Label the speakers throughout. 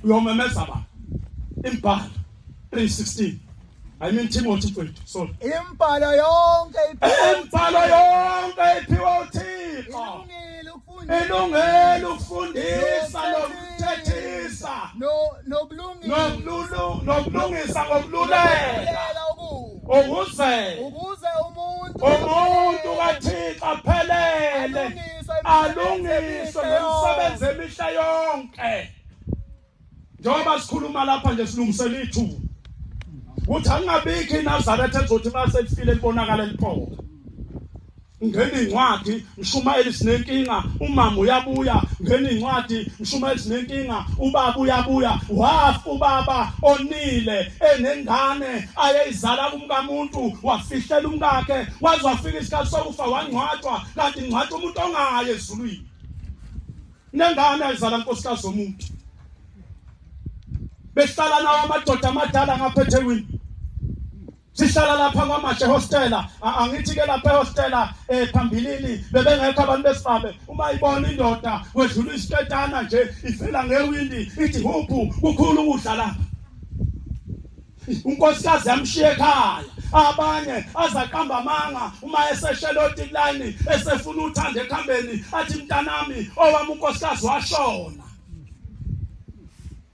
Speaker 1: uyomemeza ba imbhalo 3:16 I mean Timothy 20 sorry
Speaker 2: Imbhalo yonke
Speaker 1: iphiwe uThixo ilungile ukufundisa nokuthethisa nokulungisa ngokululela ukuze umuntu kaThixo aphelele alungiswe ngemisebenzi emihle yonke. Njengoba sikhuluma lapha nje silungisela ithuba uthi angabikho iNazaretha ezothi baselifile libonakala liphoko. Ngene incwadi Mshumayeli sinenkinga, umama uyabuya. Ngene incwadi Mshumayeli sinenkinga, ubaba uyabuya. Wafa ubaba onile enengane ayeyizala kumkamuntu, wafihlela umkakhe, waze wafika isikhathi sokufa wangcwatshwa, kanti ngcwatshwa umuntu ongaye ezulwini. Nengane ayizala nkosikazi zomuntu. Behlala nawo amadoda amadala ngapha eThekwini. Sihlala lapha kwaMashe hostela, angithi ke lapha hostela phambilini bebengekho abantu besifabe. Uma ibona indoda wedlula isiketana nje ivela ngewindi ithi huphu kukhulu ukudla lapha. Unkosikazi yamshiya ekhaya. Abanye azaqamba amanga uma esesheloti line esefuna uthanda ekhambeni athi mntanami owami unkosikazi washona.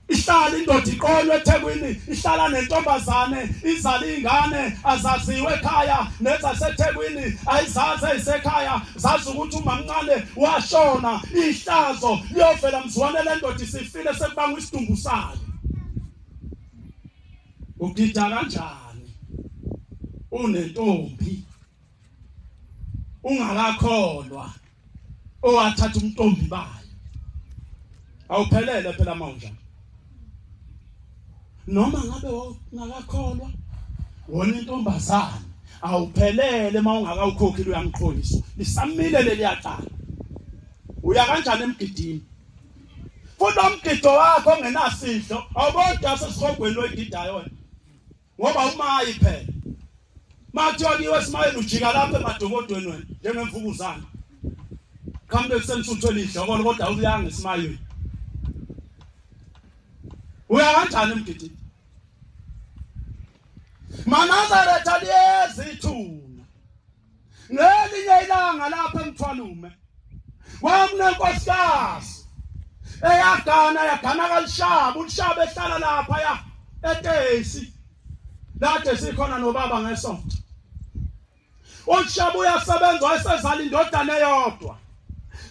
Speaker 1: Ihlala indoda iqolwe eThekwini, ihlala nentombazane, izala ingane azaziwe ekhaya, nezaseThekwini ayizazi esekhaya, zazi ukuthi umamncane washona. Ihlazo liyovela mzwane lendoda isifile sekubanga isidumbu sayo. Ugida kanjani unentombi ungakakholwa owathatha umntombi bayo? Awuphelele phela manje. Noma ngabe ungakakholwa wona intombazane awuphelele mawungakawukhokhi uyamqhonisa. Lisamile leliyaqala. Uya kanjani emgidini? Futhi umgido wakho ongenasidlo awubodwa sesihogweni loyigidayo wena. Ngoba umayi phela. Mathiwa kiwe simayeni ujika lapha emadokodweni wena njengemvukuzana. Kambe kusenisuthwele idloko kodwa uyanga isimayeni. Uya kanjani emgidini? MaNazaretha liyezithuna. Ngelinye ilanga lapha eMthwalume kwakunenkosikazi yagana kalishaba. Ulishaba ehlala lapha ya eTesi. Lade sikhona nobaba ngesonto. Ulishaba uyasebenza wayesezala indodana eyodwa.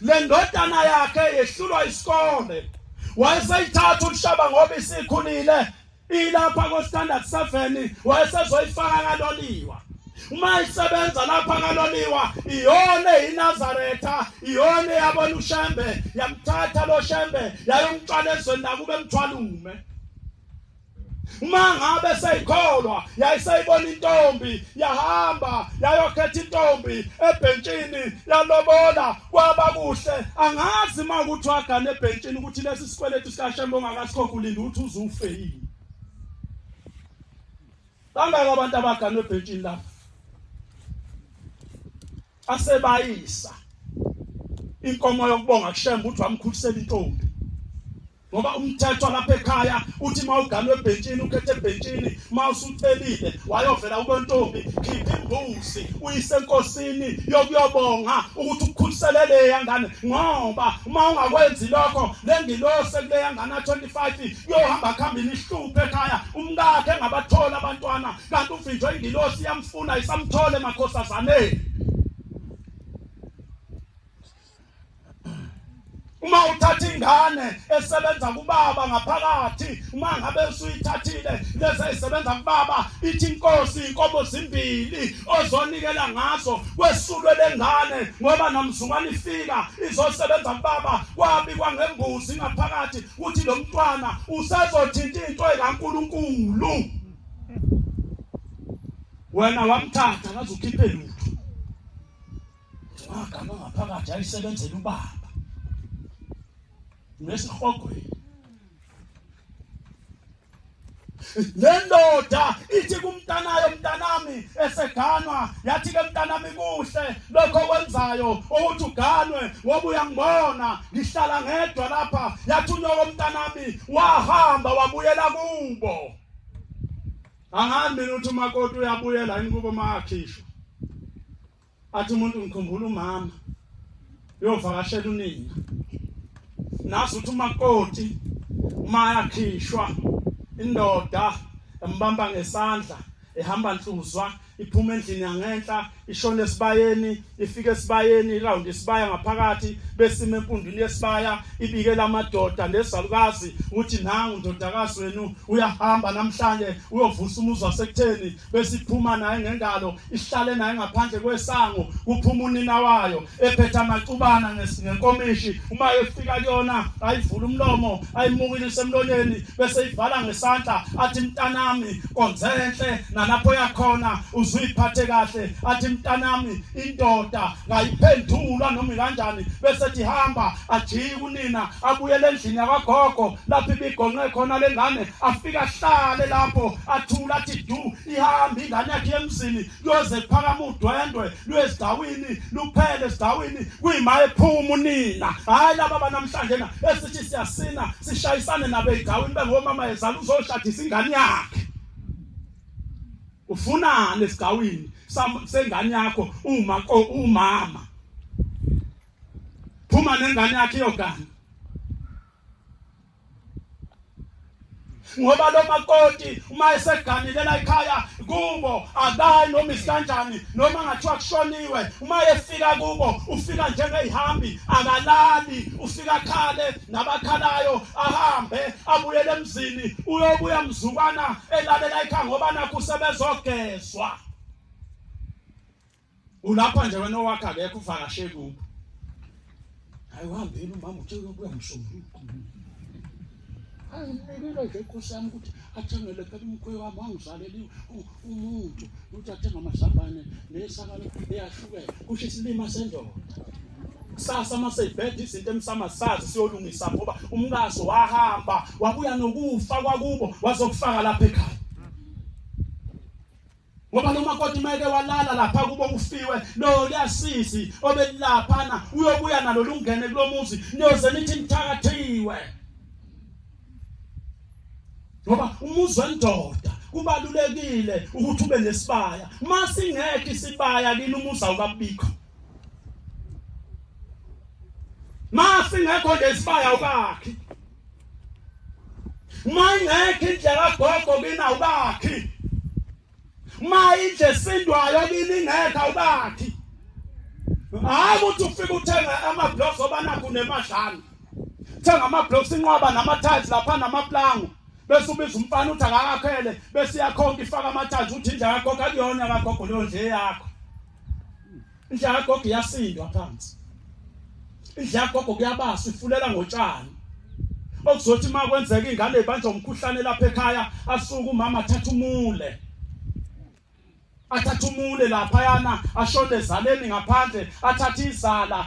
Speaker 1: Le ndodana yakhe yehlulwa isikole. Wayeseyithatha ulishaba ngoba isikhulile ilapha ko standard 7 wayesezoyifaka kaloliwa. Uma isebenza lapha kaloliwa iyone iNazaretha, iyone yabona uShembe, yamthatha lo Shembe yayomcala ezweni nakube eMthwalume. Uma ngabe seyikholwa yayiseyibona intombi yahamba yayokhetha intombi ebhentshini yalobola kwaba kuhle. Angazi ukuthi wagana ebhentshini ukuthi lesi sikweletu sikaShembe ongakasikhokha ulinda ukuthi uzufe yini. Bangaka abantu abagana ebhentshini lapha asebayisa inkomo yokubonga kuShembe ukuthi wamkhulisela intombi. Ngoba umthetho lapha ekhaya uthi mawugana ebhentshini ukhethe ebhentshini mawusuthelile wayovela ubentombi khipha imbuzi uyise enkosini yokuyobonga ukuthi ukukhuliselele yangane. Ngoba uma ungakwenzi lokho lengilose kule yangane 25 yohamba khambini ihluphe ekhaya umkakhe engabathola abantwana kanti uvinjwe ingilosi yamfuna isamthole emakhosazaneni. Uma uthatha ingane esebenza kubaba ngaphakathi, uma ngabe usuyithathile lezi esebenza kubaba, ithi inkosi inkomo zimbili ozonikela ngazo kwesulwe lengane ngoba namzungwana ifika izosebenza kubaba kwabikwa ngembuzi ngaphakathi uthi lo mntwana usezothinta into ekaNkulunkulu. Wena wamthatha ngaze ukhiphe lutho. Ngagama ngaphakathi ayisebenzela ubaba. Nesihogweni lendoda ithi kumntanayo mntanami eseganwa yathi ke mntanami kuhle lokho kwenzayo ukuthi uganwe ngoba uyangibona ngihlala ngedwa lapha yathi unyoko mntanami wahamba wabuyela kubo angazi mina uthi umakoti uyabuyela yini kubo makhishwa athi umuntu ngikhumbula umama uyovakashela unina naso uthi umakoti uma yakhishwa indoda embamba ngesandla ehamba nhluzwa iphuma endlini yangenhla ishona esibayeni ifike esibayeni iround isibaya ngaphakathi besime empundini yesibaya ibike lamadoda nezalukazi uthi nangu ndodakazi wenu uyahamba namhlanje uyovusa umuzi wasekutheni besiphuma naye ngengalo ihlale naye ngaphandle kwesango kuphuma unina wayo ephethe amacubana ngenkomishi uma efika kuyona ayivula umlomo ayimukilise emlonyeni bese ivala ngesandla athi mntanami konzenhle nalapho yakhona uzuyiphathe kahle athi mntanami indoda ngayiphendula noma kanjani bese ethi hamba ajike unina abuyele endlini yakwagogo lapho ibigonqe khona lengane afika ahlale lapho athula athi du ihamba ingane yakhe emzini kuyoze kuphakama udwendwe lwezidawini luphele esidawini kuyima ephuma unina hayi laba banamhlanje na esithi siyasina sishayisane nabo ezidawini bengomama ezala uzoshadisa ingane yakhe ufunane esigawini sengane yakho umama phuma nengane yakhe yogana ngoba lo makoti uma eseganilela ekhaya kubo akayi noma isikanjani noma ngathiwa kushoniwe uma efika kubo ufika njengezihambi akalali ufika khale nabakhalayo ahambe abuyele emzini uyobuya mzukwana elalela ekhaya ngoba nakho sebezogezwa ulapha nje wena wakhe akekho uvakashe kubo ayiwahambeni umama uthi uyobuya msunguluko ayimekile nje kusami ukuthi athengele phela umkhwe wami wangizaleli umuntu uthi athenga amazambane nesakalo eyahlukene kusho isilima sendoda sasa masebhedda izinto emsamasazi siyolungisa ngoba umkazo wahamba wabuya nokufa kwakubo wazokufaka lapha ekhaya ngoba lo makoti meke walala lapha kubo kufiwe lo yasisi obelaphana uyobuya nalo lungene kulomuzi niyoze nithi nithakathiwe ngoba umuzi wendoda kubalulekile ukuthi ube nesibaya masingekho isibaya kini umuzi awukabikho masingekho lesibaya awukakhi mayingekho indlela kagogo kini awukakhi mayindle sindwayo kini ingekho awukakhi hayi ukuthi ufike uthenga amablocks obanakho nemadlana thenga amablocks inqwaba nama-tiles lapha namaplango bese ubiza umfana uthi akakakhele bese iyakhonka ifaka amathanzi uthi indlela yagogo akuyona kagogo leyo ndle yakho indlela yagogo iyasindwa phansi indlela yagogo kuyabasa ifulela ngotshani okuzothi uma kwenzeka ingane ibanjwa umkhuhlane lapha ekhaya asuka umama athatha umule lapha yana ashone ezaleni ngaphandle athatha izala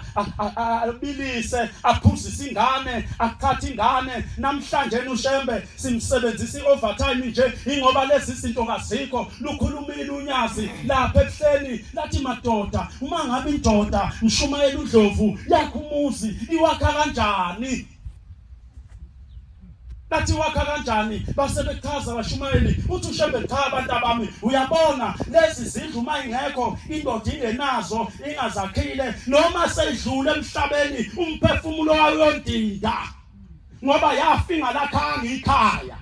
Speaker 1: abilise aphuzise ingane akhatha ingane namhlanje uShembe simsebenzisa iovertime nje ingoba lezi izinto ngazikho lukhulumile unyazi lapha ebuhleni lathi madoda uma ngabe indoda nishumayela uDlovu yakho umuzi iwakha kanjani lathi wakha kanjani base bechaza abashumayeli uthi uShembe cha abantu abami uyabona lezi zindlu uma ingekho indoda ingenazo ingazakhile noma sedlule emhlabeni umphefumulo wayo yondinga ngoba yafinga lakhanga ikhaya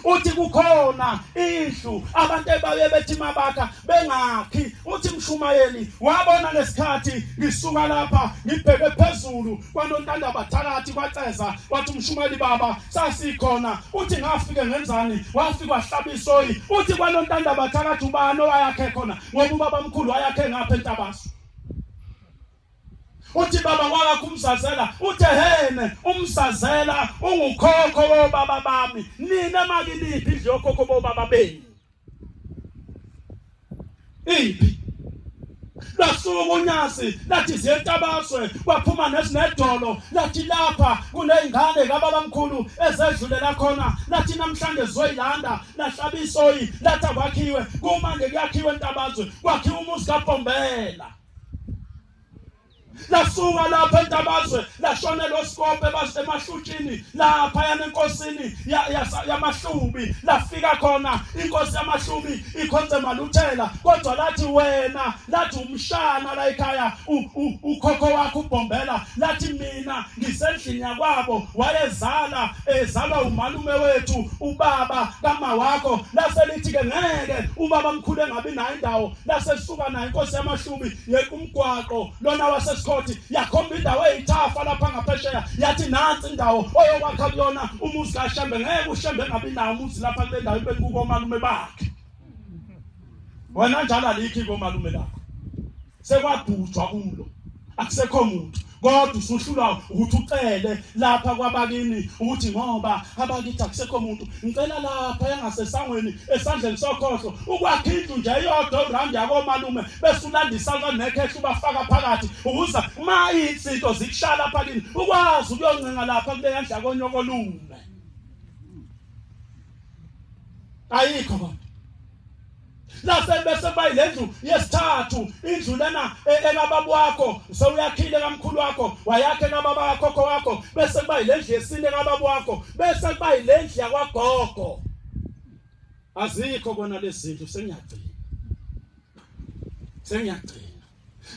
Speaker 1: uthi kukhona indlu abantu ebaye bethi mabakha bengakhi uthi mshumayeli wabona lesikhathi lisuka lapha ngibheke phezulu kwanontanda bathakathi kwaceza wathi umshumayeli baba sasikhona uthi ngafike ngenzani wafika wahlaba isoyi uthi kwanontanda bathakathi ubani owayakhe khona ngoba ubaba mkhulu wayakhe ngapha eNtabaso uthi baba wakho umsazela uthi hene umsazela ungukhokho wobaba bami nina makiliphi indlu yokhokho wobaba beni iphi lasuka unyasi lathi ziyentabaswe kwaphuma nesinedolo lathi lapha kuneyingane kababamkhulu ezedlulela khona lathi namhlanje zoyilanda lahlaba isoyi lathi akwakhiwe kumanje kuyakhiwe entabazwe kwakhiwa umuzi kaBhombela lasuka lapha entabazwe lashonelwa isikophe emahlutshini lapha yanenkosini yamahlubi lafika khona inkosi yamahlubi ikhonze maluthela kodwa lathi wena lathi umshana la ekhaya ukhokho wakho uBhombela lathi mina ngisendlini yakwabo ezalwa umalume wethu ubaba kama wakho laselithi ke ngeke ubaba mkhulu engabi nayo indawo lasesuka nayo inkosi yamahlubi yekumgwaqo lona wasesikho yakhomba indawo eyithafa lapha ngaphesheya yathi nansi indawo oyokwakha kuyona umuzi kaShembe ngeke uShembe engabi nawo umuzi lapha kule ndawo ibekuko malume bakhe wena njalo alikhi komalume lakho sekwabhujwa kulo akusekho umuntu kodwa usuhlulwa ukuthi ucele lapha kwabakini ukuthi ngoba abakithi akusekho umuntu ngicela lapha yangasesangweni esandleni sokhohlo ukwakha indlu nje iyodwa urandi yakomalume bese ulandisa kanekhehla ubafaka phakathi ukuza uma izinto zikushala lapha kini ukwazi ukuyoncenga lapha kule yandla yakonyokolume ayikho kodwa bese bayilendlu yesithathu indlu lena ekababa wakho sewuyakhile kamkhulu wakho wayakhe kababa wakho wakho bese bayilendlu yesine kababa wakho bese bayilendlu yakwagogo azikho kona lezindlu sengiyagcina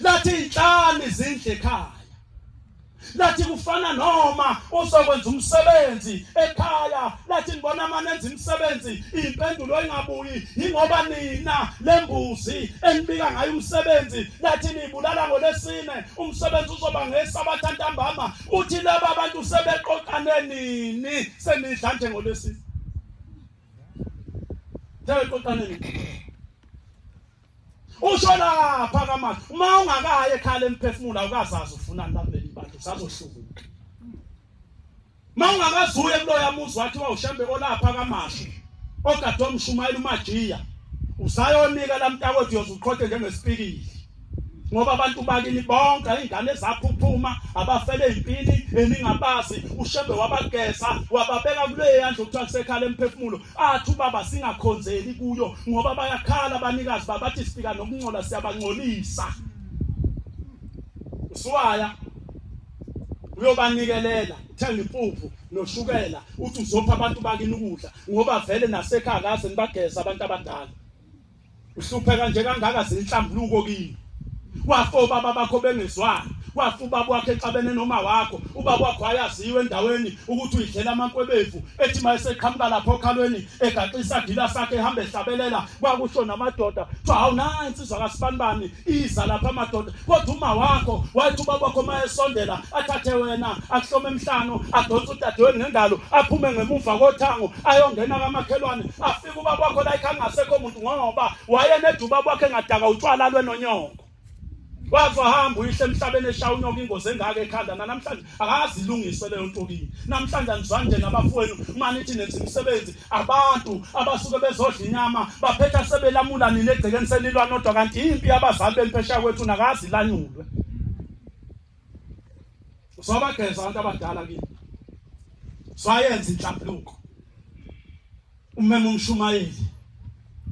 Speaker 1: lathi inhlani izindlu ekhaya lathi kufana noma uzokwenza umsebenzi ekhaya lathi ngibona manenza imisebenzi impendulo engabuyi ingoba nina lembuzi enibika ngayo umsebenzi lathi nibulala ngolesine umsebenzi uzoba ngesabatha ntambama uthi laba abantu sebeqoqane nini senidla nje ngolesine sebeqoqane nini usho lapha kama uma ungakaye ekhaya emphefumulo awukazazi ufunani lapheleli bantu sazohlubuka uma ungakazuye kulo yamuzi wathi wawuShembe olapha kaMashu ogado umshumayela uMajiya usayonika lamntakwethu yozuqhothe njengesipikili ngoba abantu bakini bonke ingane ezaphuphuma abafele impini eningabazi uShembe wabagesa wababeka kule yandlu kuthiwa kusekhala emphefumulo athi ubaba singakhonzeli kuyo ngoba bayakhala abanikazi babathi sifika nokuncola siyabangcolisa usuwaya uyobanikelela uthenga impuphu noshukela uthi uzopha abantu bakini ukudla ngoba vele nasekhaya kaze nibagesa abantu abadala uhlupheka nje kangaka zinhlambuluko kini wafo baba bakho bengezwani wafu baba wakhe exabene noma wakho ubaba wakho ayaziwe endaweni ukuthi uyidlela amankwebethu ethi mayeseqhamuka lapho okhalweni egaxisa gila sakhe ehamba ehlabelela kwakusho namadoda hawu nansi insizwa kaSibanibani iza lapha amadoda kodwa uma wakho wathi ubaba wakho mayesondela athathe wena akuhlome emhlano adonsa udadewenu ngendalo aphume ngemuva kothango ayongena kamakhelwane afike ubaba wakho la ekhaya ngasekho umuntu ngoba wayeneduma ubaba wakhe engadaka utshwala lwenonyongo wazahamba uyihle emhlabeni eshaya unyoka ingozi engaka ekhanda namhlanje akazilungise leyo ntokini namhlanje anizwanje nabafowenu manithi nenza imisebenzi abantu abasuke bezodla inyama baphetha sebelamula nini egcekeni selilwa nodwa kanti impi abazali beniphesha kwethu nakazi lanyulwe sobageza abantu abadala kini swayenza inhlambuluko umema umshumayeli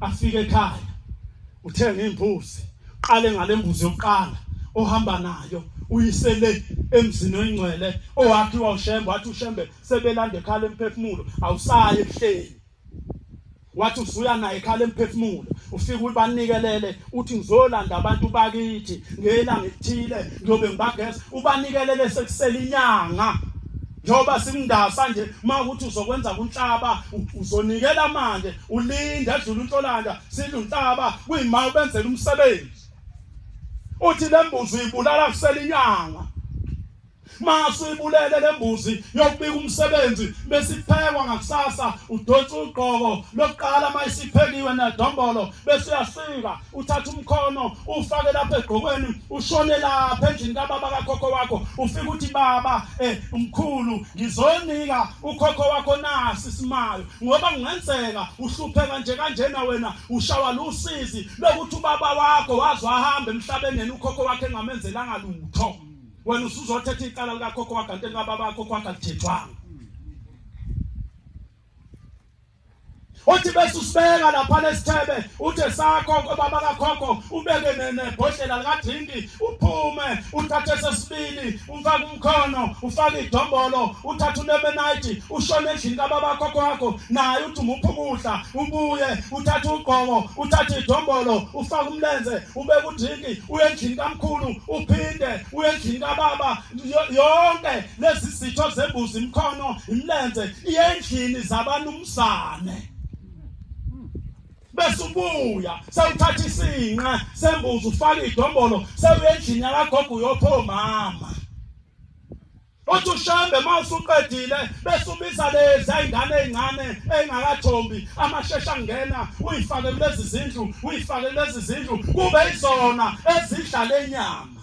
Speaker 1: afike ekhaya uthenga imbuzi qale ngalembuzi yokuqala ohamba nayo uyisele emzini oyingcwele owakhiwa uShembe wathi uShembe sebelanda ekhaya emphefumulo awusaye ebuhleni wathi usuya naye ekhaya emphefumulo ufike ubanikelele uthi ngizolanda abantu bakithi ngelanga elithile ngiyobe ngibageza ubanikelele sekusela inyanga njoba simndasa nje makuthi uzokwenza kunhlaba uzonikela manje ulinde edlula uNhlolanja sidla unhlaba kuyima ubenzela umsebenzi uthi lembuzi uyibulala kusela inyanga masuyibulele lembuzi yokubika umsebenzi besiphekwa ngakusasa udonsa ugqoko lokuqala mayisiphekiwe nedombolo bese uyasika uthatha umkhono ufake lapha egqokweni ushone lapha endlini kababa kakhokho wakho ufika uthi baba umkhulu ngizonika ukhokho wakho nasi isimayo ngoba kungenzeka uhlupheka nje kanjena wena ushawa lusizi lokuthi ubaba wakho wazi wahamba emhlabeni yena ukhokho wakhe engamenzelanga lutho wena usuzothetha icala likakhokho wakho kanti kababa wakho kwakalithethwanga uthi bese usibeka lapha lesithebe uthe sakho baba kakhokho ubeke nebhodlela likadrinki uphume uthathe sesibili umfaka umkhono ufaka idombolo uthatha ulemonade ushone endlini kababa kakhokho wakho naye uthi umuphukuhla ubuye uthatha ugqoko uthatha idombolo ufaka umlenze ubeka udrinki uye endlini kamkhulu uphinde uye endlini kababa yonke lezi zitho zembuzi imkhono imlenze iye endlini zabanumzane bese ubuya sewuthatha isinqa sembuzi ufaka idombolo sewuyendlini yakagogo uyopho mama uthi ushambe mawusuqedile bese ubiza lezi ingane ezincane engakathombi amashesha angena uyifake kulezi zindlu kube izona ezidla lenyama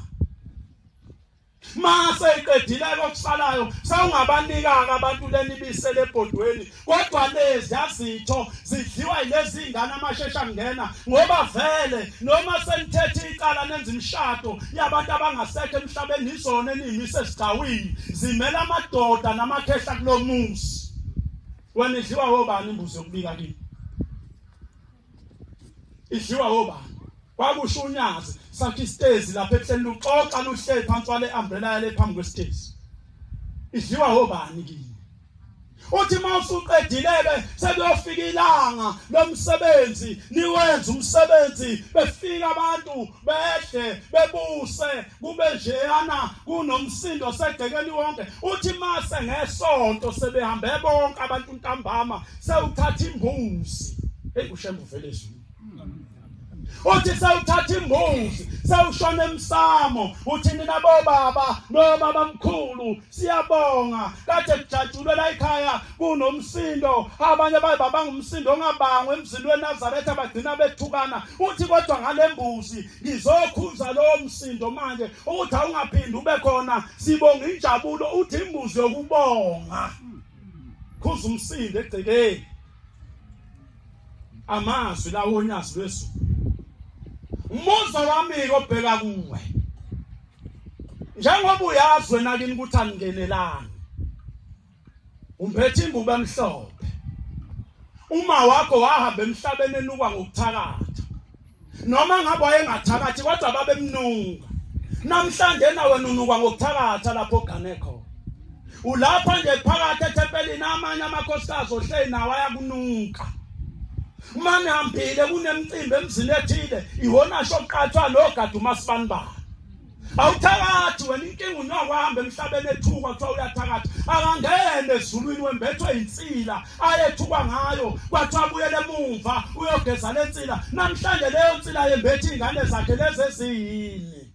Speaker 1: mase iqedile kokusalayo sawungabanika abantu lenibise lebhodweni kodwa lezi yazitho zidliwa yilezi ingane amashesha angena ngoba vele noma senithethe icala nenza imishado yabantu abangasekho emhlabeni izona enimise esigcawini zimela amadoda namakhehla kulomuzi wena idliwa obani imbuzi yokubika kini idliwa obani kwakusho unyazi sathi stairs lapha ehleli uxoxa luhleli phansi wale umbrella yale phambi kwesitezi idliwa obani kini uthi mawusuqedileke sekuyofika ilanga lomsebenzi niwenza umsebenzi befika abantu behle bebuse kube njeyana kunomsindo segcekeni wonke uthi mase ngesonto sebehambe bonke abantu ntambama sewuthatha imbuzi ushembe uvelezwe uthi sewuthatha imbuzi sewushona emsamo uthi nina bobaba nobaba mkhulu siyabonga kade kujatshulwe la ekhaya kunomsindo abanye bayibaba ngumsindo ongabangwa emzini weNazaretha bagcina bethukana uthi kodwa ngalembuzi ngizokhuza lo msindo manje ukuthi awungaphindi ube khona sibonga injabulo uthi imbuzi yokubonga khuza umsindo egcekeni amazwi lawo onyazi lwesu umuzo wami obheka kuwe njengoba uyazi wena kini ukuthi angenelani umphethe ingubo emhlophe uma wakho wahamba emhlabeni enukwa ngokuthakatha noma ngabe wayengathakathi kodwa babemnunga namhlanje na wena unukwa ngokuthakatha lapho ogane khona ulapha nje phakathi ethempelini amanye amakhosikazi ohleli nawo ayakununka manje hambile kunemicimbi emzini ethile ihona shoqathwa lo gada uMasibanibani awuthakathi wena inkinga unokuhamba emhlabeni ethukwa kuthiwa uyathakatha akangene ezulwini wembethwe insila ayethukwa ngayo kwathiwa abuyele emuva uyogeza lensila namhlanje leyo nsila yembethe ingane zakhe lezi eziyini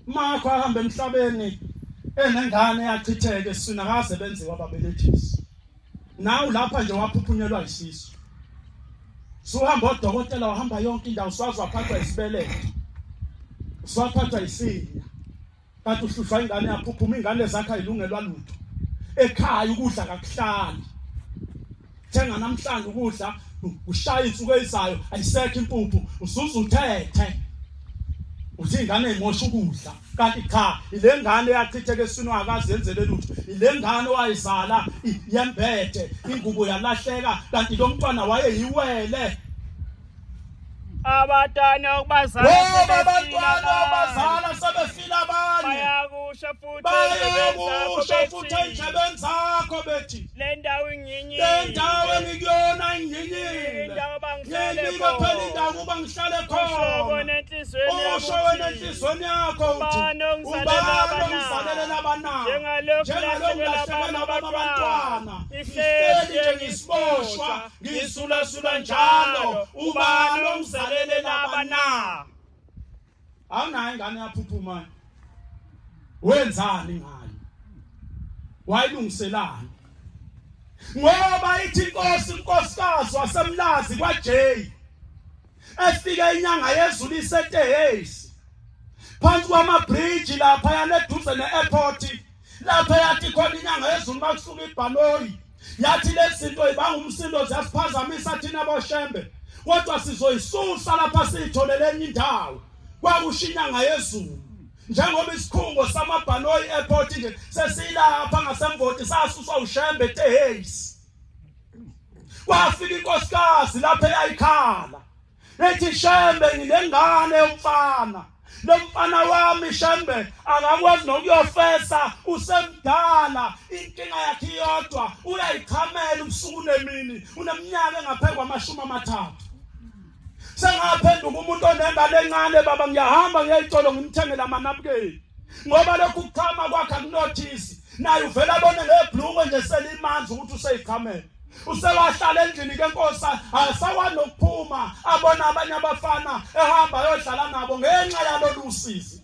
Speaker 1: makho ahamba emhlabeni enengane yachitheke sina kaze benziwa ababelethisi nawu lapha nje waphuphunyelwa isisu suhamba odokotela wahamba yonke indawo swazi waphathwa isibeletho swaphathwa isinya kanti uhlushwa ingane yaphuphuma ingane zakhe ayilungelwa lutho ekhaya ukudla kakuhlali thenga namhlanje ukudla ushaya insuku ezizayo ayisekho impuphu usuzuthethe uthi ingane imosha ukudla kanti cha ile ngane yachitheke esino akazi yenzele lutho ile ngane wayizala yembethe ingubo yalahleka kanti lo mntwana wayeyiwele
Speaker 3: abantwana ukubazala
Speaker 1: sebefila abanye
Speaker 3: bayakusha
Speaker 1: futhi endlebeni zakho bethi
Speaker 3: le ndawo inginyile
Speaker 1: le ndawo engikuyona inginyile
Speaker 3: indawo bangihlale
Speaker 1: khona phela indawo uba ngihlale khona usho wena enhlizweni yakho uthi ubani abana njengalokhu lahlekelwa abantwana ihleli nje ngisiboshwa ngisulasula njalo ubani ongizalele laba na awunayo ingane yaphuphuma wenzani ngayo wayilungiselana ngoba ithi inkosi unkosikazi wasemlazi kwaJay efika inyanga yezulu isetehesi phansi kwamabridge lapha yaneduze neairport lapha yathi khona inyanga yezulu makusuka iBhanoyi yathi lezinto ibanga umsindo ziyasiphazamisa thina boshembe kodwa sizoyisusa lapha sitholele enye indawo kwakushinyanga yezulu njengoba isikhungo samaBhanoyi airport nje sesilapha ngasemvoti sasuswa ushembe tehesi kwafika inkosikazi lapha eyayikhala ethi shembe nginengane yomfana lo mfana wami shembe akakwazi nokuyofesa usemdala inkinga yakhe iyodwa uyayichamela ubusuku nemini uneminyaka engaphezu kwama30 sengaphenduka umuntu onengane encane baba ngiyahamba ngiyayitolo ngimthengela amanapukeni ngoba lokhu kuchama kwakhe akunotice naye uvela abone ngebhlungu nje selimanzi ukuthi useyichamela usewahlala endlini kenkosi asawanokuphuma abona abanye abafana ehamba yodlala nabo ngenxa yalolu usizi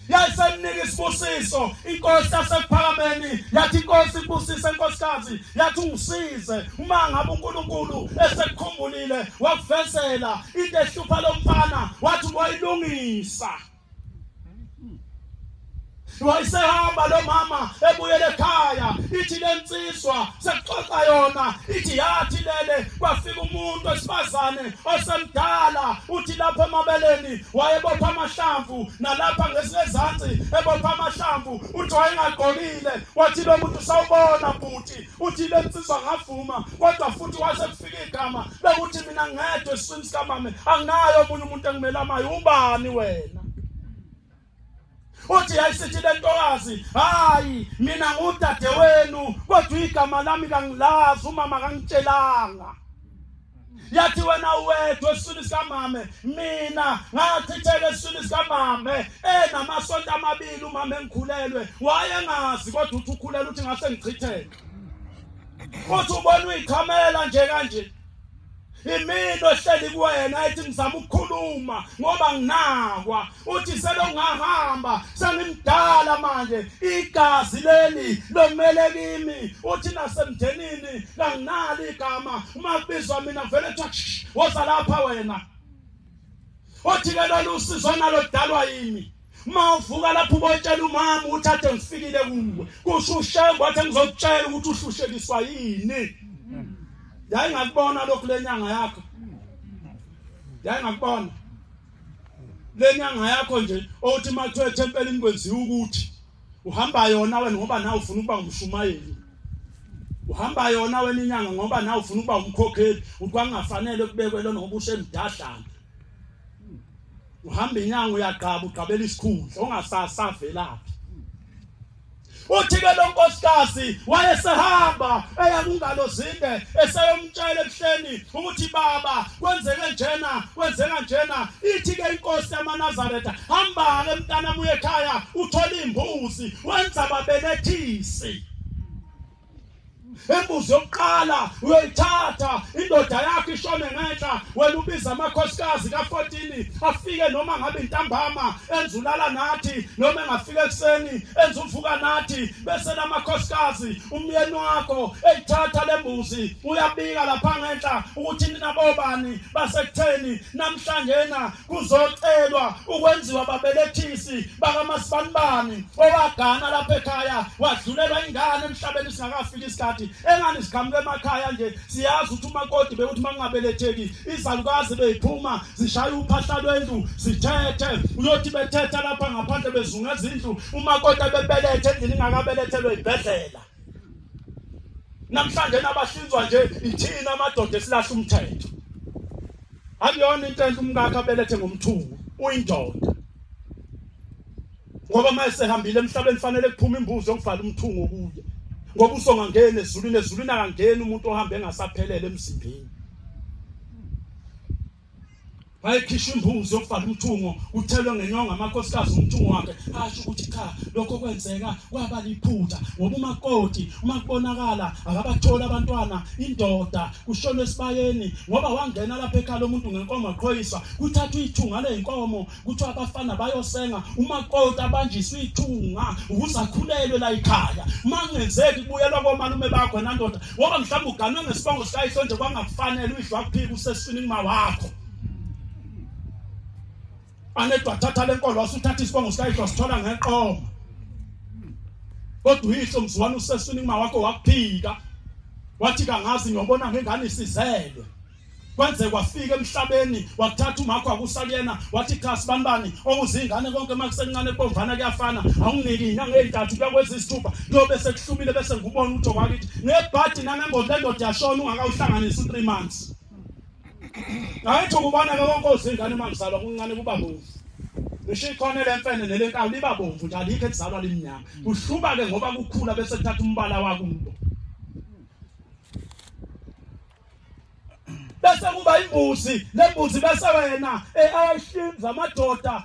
Speaker 1: yayisemnika isibusiso inkosi yasephakameni yathi inkosi ibusise inkosikazi yathi ungisize uma ngabe uNkulunkulu esekukhumbulile wakuvesela into ehlupha lomfana wathi uyilungisa wayisehamba lo mama ebuyele ekhaya ithi lensizwa sekuxoxa yona ithi yathi lele kwafika umuntu wesifazane osemdala uthi lapha emabeleni wayebopha amahlamvu nalapha ngesezantsi ebopha amahlamvu uthi wayengaqokile wathi lo muntu sawubona futhi uthi lensizwa ngavuma kodwa futhi wasekufika igama lokuthi mina ngedwe esiswini sikamama anginayo omunye umuntu engimelamayo ubani wena uthi ayisithi lentokazi hayi mina ngudade wenu kodwa igama lami kangilazi umama kangitshelanga yathi wena uwedwa esiswini sikamama mina ngachitheka esiswini sikamama enamasonto amabili umama engikhulelwe wayengazi kodwa uthi ukhulelwe uthi ngase ngichitheke uthi ubona uyichamela nje kanje imino ehleli kuwena ethi ngizama ukukhuluma ngoba nginakwa uthi selongahamba sengimdala manje igazi leli lomele kimi uthi nasemndenini kanginali igama uma kubizwa mina vele ethi woza lapha wena uthi ke lolu usizo nalo dalwa yimi mawuvuka lapho ubotshela umama uthathe ngifikile kuwe kusho ushembe wathi ngizokutshela ukuthi uhlushekiswa yini yayi ngakubona lokhu lenyanga yakho yayi ngakubona lenyanga yakho nje othi mathiwe ethempelini kwenziwa ukuthi uhamba yona wena ngoba nawe ufuna ukuba umshumayeli uhamba yona wena inyanga ngoba nawe ufuna ukuba umkhokheli uthi kwangafanele kubekwe lo ngoba usemdadlana uhamba inyanga uyaqaba uqabela isikhundla ongasasavelaphi uthi ke lo nkosikazi wayesehamba eya kungalo zinde eseyomtshela ebuhleni ukuthi baba kwenzeka njena ithi ke inkosi yamaNazaretha hamba ke mntana buye ekhaya uthola imbuzi wenza babelethisi embuzi yokuqala uyoyithatha indoda yakho ishone ngenhla wena ubiza amakhosikazi ka14 afike noma ngabe intambama enzulala nathi noma engafike ekseni enzuvuka nathi bese lamakhosikazi umyeni wakho eyithatha lembuzi uyabika lapha ngenhla ukuthi nina bobani basekutheni namhlanje na kuzocelwa ukwenziwa babelethisi bakaMasibanibani owagana lapha ekhaya wadlulelwa ingane emhlabeni singakafika isikhathi engani sikhamuke emakhaya nje siyazi ukuthi umakoti bekuthi mangabeletheki izalukazi beyiphuma zishaya uphahla lwendlu sithethe uyothi bethetha lapha ngaphandle bezunga izindlu umakoti bebelethe endlini ingakabelethelwe ibhedlela namhlanje nabahlinzwa nje ithina amadoda esilahla umthetho akuyona into enhle umkakhe abelethe ngomthungu uyindoda ngoba mase hambile emhlabeni fanele kuphuma imbuzi yokuvala umthungu kuye ngoba usongangena ezulwini akangena umuntu ohambe engasaphelele emzimbeni ayikhishwa imbuzi yokuvala umthungo uthelwe ngenyonga amakhosikazi umthungo wakhe asho ukuthi cha lokho kwenzeka kwaba liphutha ngoba umakoti uma kubonakala akabathola abantwana indoda kushona esibayeni ngoba wangena lapha ekhaya lomuntu ngenkomo aqhoyiswa kuthathwa ithunga leinkomo kuthiwa abafana bayosenga umakoti abanjiswa ithunga ukuze akhulelwe la ekhaya mangenzeki kubuyelwa komalume bakho nandoda ngoba mhlawumbe uganwe ngesibongo sikayihlo nje kwangakufanele uyidlwa kuphika usesini kuma wakho anedwa thatha lenkolo wasuthatha isibongo sikayihlo sithola ngeqoma kodwa uyihlo mzwana usesini kuma wakho wakuphika wathi kangazi ngiyobona ngengane isizelwe kwenze kwafika emhlabeni wathatha umakho akusakuyena wathi cha sibanibani okuzingane konke makusencane ebomvana kuyafana awunginiki inyanga ezintathu kuyakweza isithupha kuyobe sekuhlumile bese ngubona utho kwakithi ngebhadi nangembozi lendoda yashona ungakawuhlanganisa 3 months ayitho kubona ke konke ozingane mangizalwa kuncane kuba bomvu ngisho ikhona lemfene nelenkawu liba bomvu nje alikho elizalwa limnyama kuhluba ke ngoba kukhula bese kuthatha umbala wakho umuntu bese kuba imbuzi lembuzi bese wena ayihlinza amadoda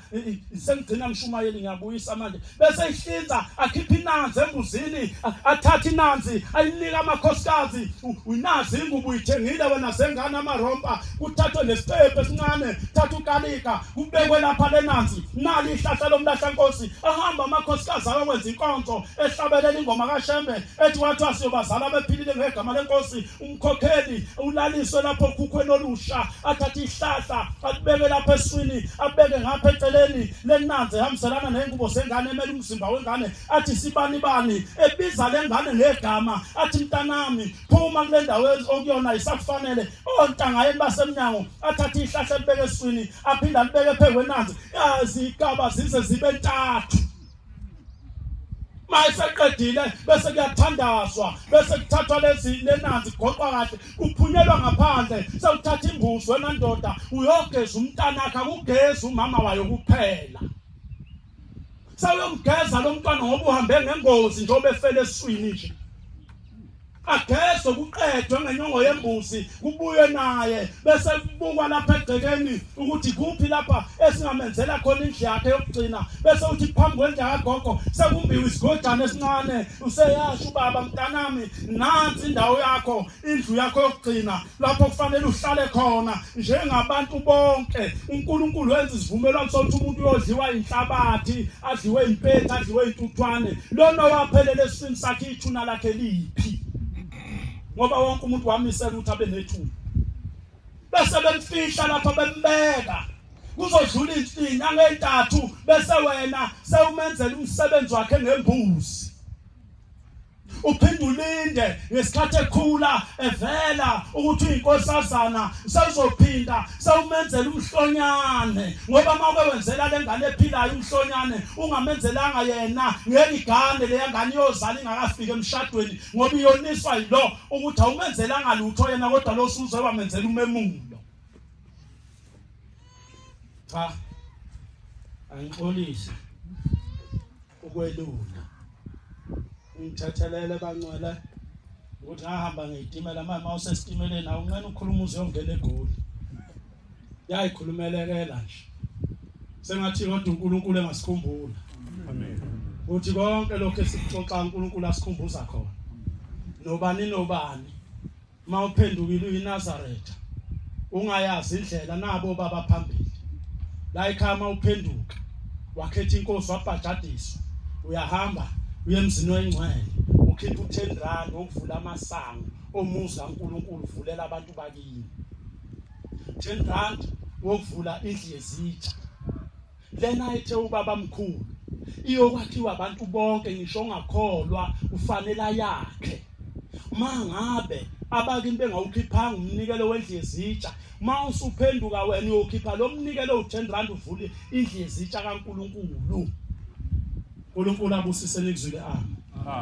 Speaker 1: sengigcina mshumayeli ngiyabuyisa manje bese ihlinza akhipha inanzi embuzini athatha inanzi ayinika amakhosikazi unazi ingubo uyithengile wena sengana amarompa kuthathwe nesitepe esincane thatha ukalika kubekwe lapha lenanzi nali ihlahla lomlahla nkosi ahamba amakhosikazi akwenza inkonzo ehlabelela ingoma kaShembe ethi wathi asiyobazala bephilile ngegama lenkosi umkhokheli ulaliswe lapho kwenolosha athatha ihlahla abeke lapha eswini abeke ngapha eceleni lenanze hamselana nengubo sengane emele umzimba wengane athi sibani bani ebiza lengane ngegama athi mntanami phuma kule ndawo okuyona isakufanele ontangayeni basemnyango athatha ihlahla elibeke eswini aphinda libeke phekwenanze yazigaba zize zibe 3 mayiseqedile bese kuyathandazwa bese kuthathwa lenanzi goqwa kahle kuphunyelwa ngaphandle sewuthatha imbuzi wena ndoda uyogeza umntana akhe akugeza umama wayo kuphela sawuyomgeza lo mntwana ngoba uhambe ngengozi njengoba efele eswini nje agezwe kuqedwe ngenyongo yembuzi kubuye naye bese kubukwa lapha egcekeni ukuthi kuphi lapha esingamenzela khona indlu yakhe yokugcina bese uthi phambi kwendlu kagogo sekumbiwe isigodana esincane useyasho ubaba mntanami nansi indawo yakho indlu yakho yokugcina lapho kufanele uhlale khona njengabantu bonke uNkulunkulu wenza isivumelwano sokuthi umuntu uyodliwa inhlabathi adliwe impethu adliwe intuthwane lona waphelele esini sakhe ithuna lakhe liphi ngoba wonke umuntu wamisela ukuthi abe nethuna bese bemfihla lapha bembeka kuzodlula inyanga ezintathu bese wena sewumenzela umsebenzi wakhe ngembuzi uphindulinde ngesikhathi ekhula evela ukuthi uyinkosazana sezophinda sewumenzela umhlonyane ngoba mawuke wenzela lengane ephilayo umhlonyane ungamenzelanga yena ngeligane leyangane yozala ingakafika emshadweni ngoba iyoniswa yilo ukuthi awumenzelanga lutho yena kodwa lo suze wamenzela umemulo cha angixolise ukwelula ngithathelele bangcwele ukuthi ahamba ngeyitimela manje mawusesitimeleni awunqene ukukhuluma uzongena eGoli yayikhulumelekela nje sengathi kodwa uNkulunkulu engasikhumbula amen uthi konke lokho esikuxoxa uNkulunkulu asikhumbuza khona nobani mawuphendukile uyiNazaretha ungayazi indlela nabo baba phambili la ekhaya mawuphenduka wakhetha inkosi wabhajadiswa uyahamba uye emzini wengcwele ukhipha u10 ukuvula amasango omuzi kaNkulunkulu uvulela abantu bakini 10 ukuvula indlu yezitsha lena ethe ubaba mkhulu iyokwakhiwa abantu bonke ngisho ongakholwa ufanele yakhe mangabe abakini bengawukhiphanga umnikelo wendlu yezitsha mawusuphenduka wena uyokhipha lo mnikelo u10 uvule indlu yezitsha kaNkulunkulu uNkulunkulu abusise nikuzwile amen